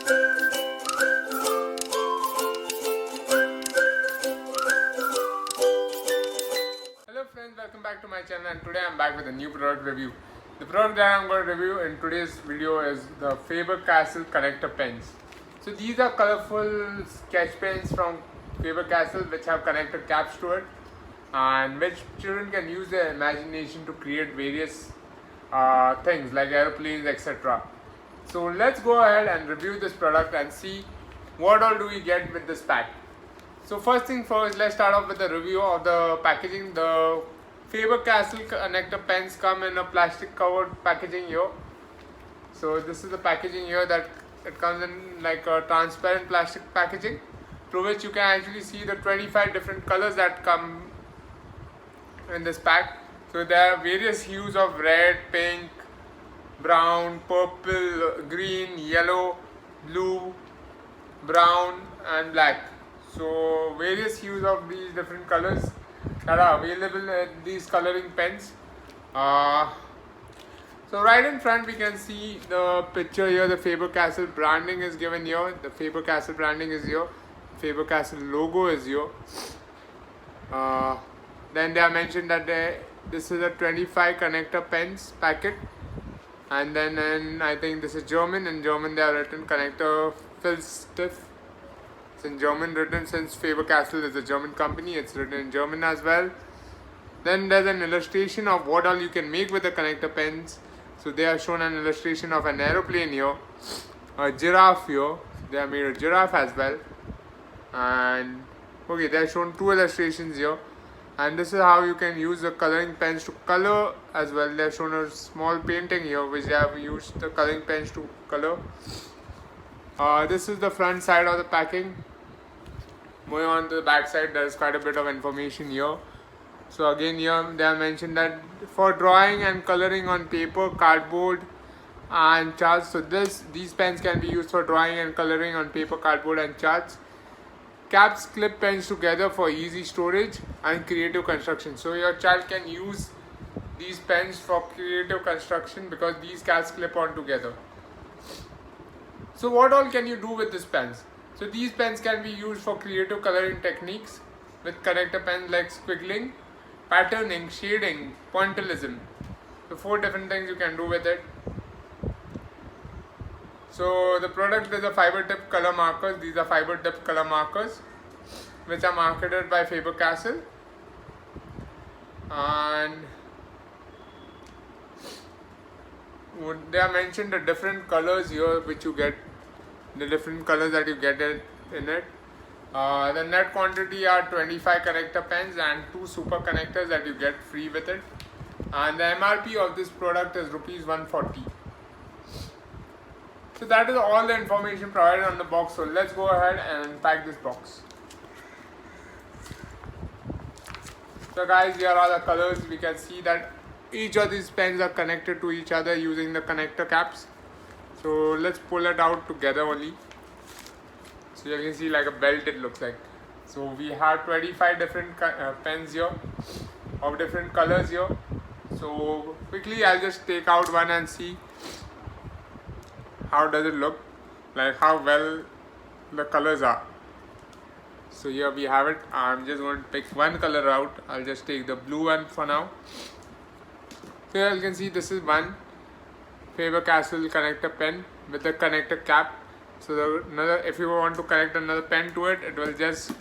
Hello friends, welcome back to my channel, and today I'm back with a new product review. The product that I'm going to review in today's video is the Faber Castell Connector pens. So these are colorful sketch pens from Faber Castell which have connector caps to it, and which children can use their imagination to create various things like aeroplanes, etc. So let's go ahead and review this product and see what all do we get with this pack. So first thing first, let's start off with a review of the packaging. The Faber Castell connector pens come in a plastic covered packaging here. So this is the packaging here, that it comes in like a transparent plastic packaging, through which you can actually see the 25 different colors that come in this pack. So there are various hues of red, pink, brown, purple, green, yellow, blue, brown and black. So various hues of these different colors that are available in these coloring pens. So right in front we can see the picture here. The Faber Castell branding is given here. The Faber Castell branding is here. Faber Castell logo is here. Then they have mentioned that this is a 25 connector pens packet. And then I think this is German. In German they have written connector fill stiff. It's in German written, since Faber Castell is a German company, it's written in German as well. Then there's an illustration of what all you can make with the connector pens. So they have shown an illustration of an aeroplane here, a giraffe here. They have made a giraffe as well. And okay, they have shown two illustrations here. And this is how you can use the coloring pens to color as well. They have shown a small painting here which they have used the coloring pens to color. This is the front side of the packing. Moving on to the back side, there is quite a bit of information here. So again here they have mentioned that for drawing and coloring on paper, cardboard and charts. So these pens can be used for drawing and coloring on paper, cardboard and charts. Caps clip pens together for easy storage and creative construction. So your child can use these pens for creative construction because these caps clip on together. So what all can you do with these pens? So these pens can be used for creative coloring techniques with connector pens like squiggling, patterning, shading, pointillism. So 4 different things you can do with it. So the product is a fiber tip color markers. These are fiber tip color markers which are marketed by Faber Castell. And they are mentioned the different colors here which you get. The different colors that you get in it. The net quantity are 25 connector pens and 2 super connectors that you get free with it. And the MRP of this product is Rs 140. So that is all the information provided on the box. So let's go ahead and unpack this box. So guys, here are the colors. We can see that each of these pens are connected to each other using the connector caps. So let's pull it out together only. So you can see like a belt it looks like. So we have 25 different pens here of different colors here. So quickly I'll just take out one and see how does it look, like how well the colors are. So here we have it. I'm just going to pick one color out. I'll just take the blue one for now. So here you can see this is one Faber Castell connector pen with the connector cap. So another, if you want to connect another pen to it, it will just,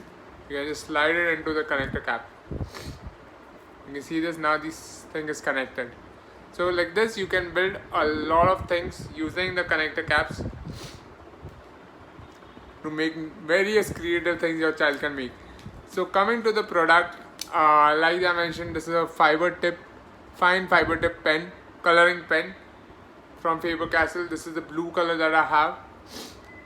you can just slide it into the connector cap. You can see this, now this thing is connected. So like this you can build a lot of things using the connector caps to make various creative things your child can make. So coming to the product, like I mentioned, this is a fine fiber tip pen, coloring pen from Faber Castell. This is the blue color that I have,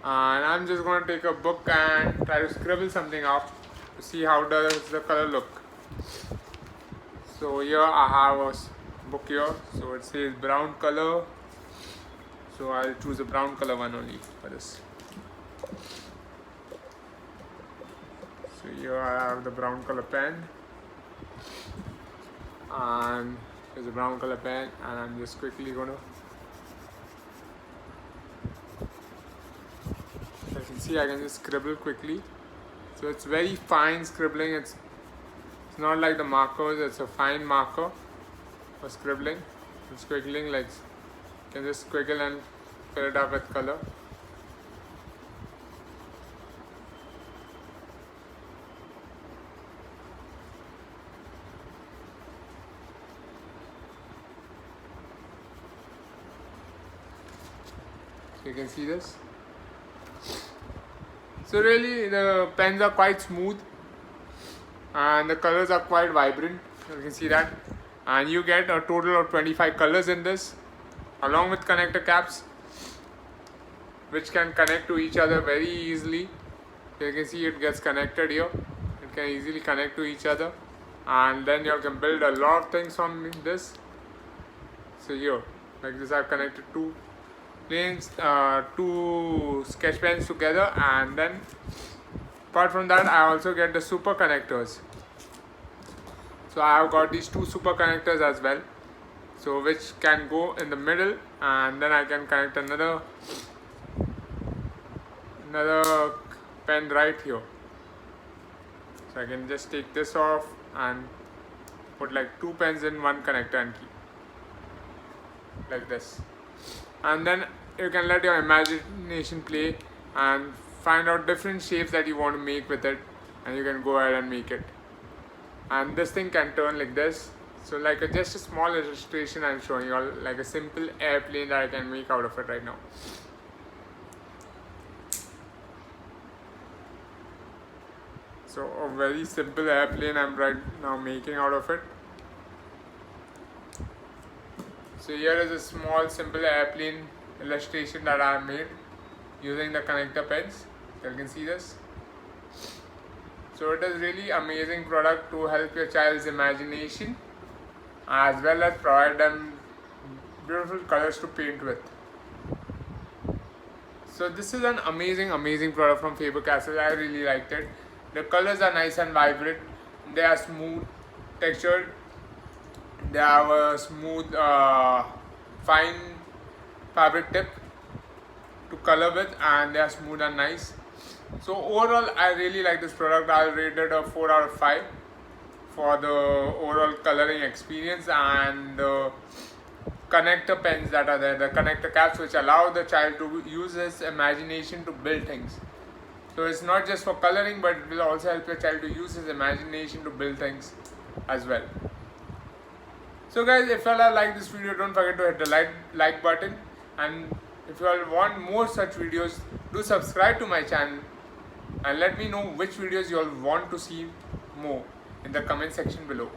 and I'm just going to take a book and try to scribble something up to see how does the color look. So here I have a book here, so it says brown color, so I'll choose a brown color one only for this. So here I have the brown color pen, and there's a brown color pen, and I'm just quickly going to see, I can just scribble quickly. So it's very fine scribbling. It's not like the markers. It's a fine marker for scribbling. And squiggling, like you can just squiggle and fill it up with color. So you can see this. So really the pens are quite smooth and the colors are quite vibrant. You can see that. And you get a total of 25 colors in this, along with connector caps, which can connect to each other very easily. So you can see it gets connected here. It can easily connect to each other, and then you can build a lot of things from this. So here, like this, I've connected two planes, two sketch pens together, and then apart from that, I also get the super connectors. So I have got these two super connectors as well, so which can go in the middle, and then I can connect another pen right here. So I can just take this off and put like two pens in one connector and keep like this. And then you can let your imagination play and find out different shapes that you want to make with it, and you can go ahead and make it. And this thing can turn like this. So like just a small illustration I'm showing you all, like a simple airplane that I can make out of it right now. So a very simple airplane I'm right now making out of it. So here is a small simple airplane illustration that I have made using the connector pens. So you can see this. So it is really amazing product to help your child's imagination, as well as provide them beautiful colors to paint with. So this is an amazing product from Faber Castell. I really liked it. The colors are nice and vibrant. They are smooth textured. They have a smooth fine fabric tip to color with, and they are smooth and nice. So overall, I really like this product. I'll rate it a 4 out of 5 for the overall coloring experience, and the connector pens that are there, the connector caps, which allow the child to use his imagination to build things. So it's not just for coloring, but it will also help your child to use his imagination to build things as well. So guys, if you all like this video, don't forget to hit the like button, and if you all want more such videos, do subscribe to my channel and let me know which videos you all want to see more in the comment section below.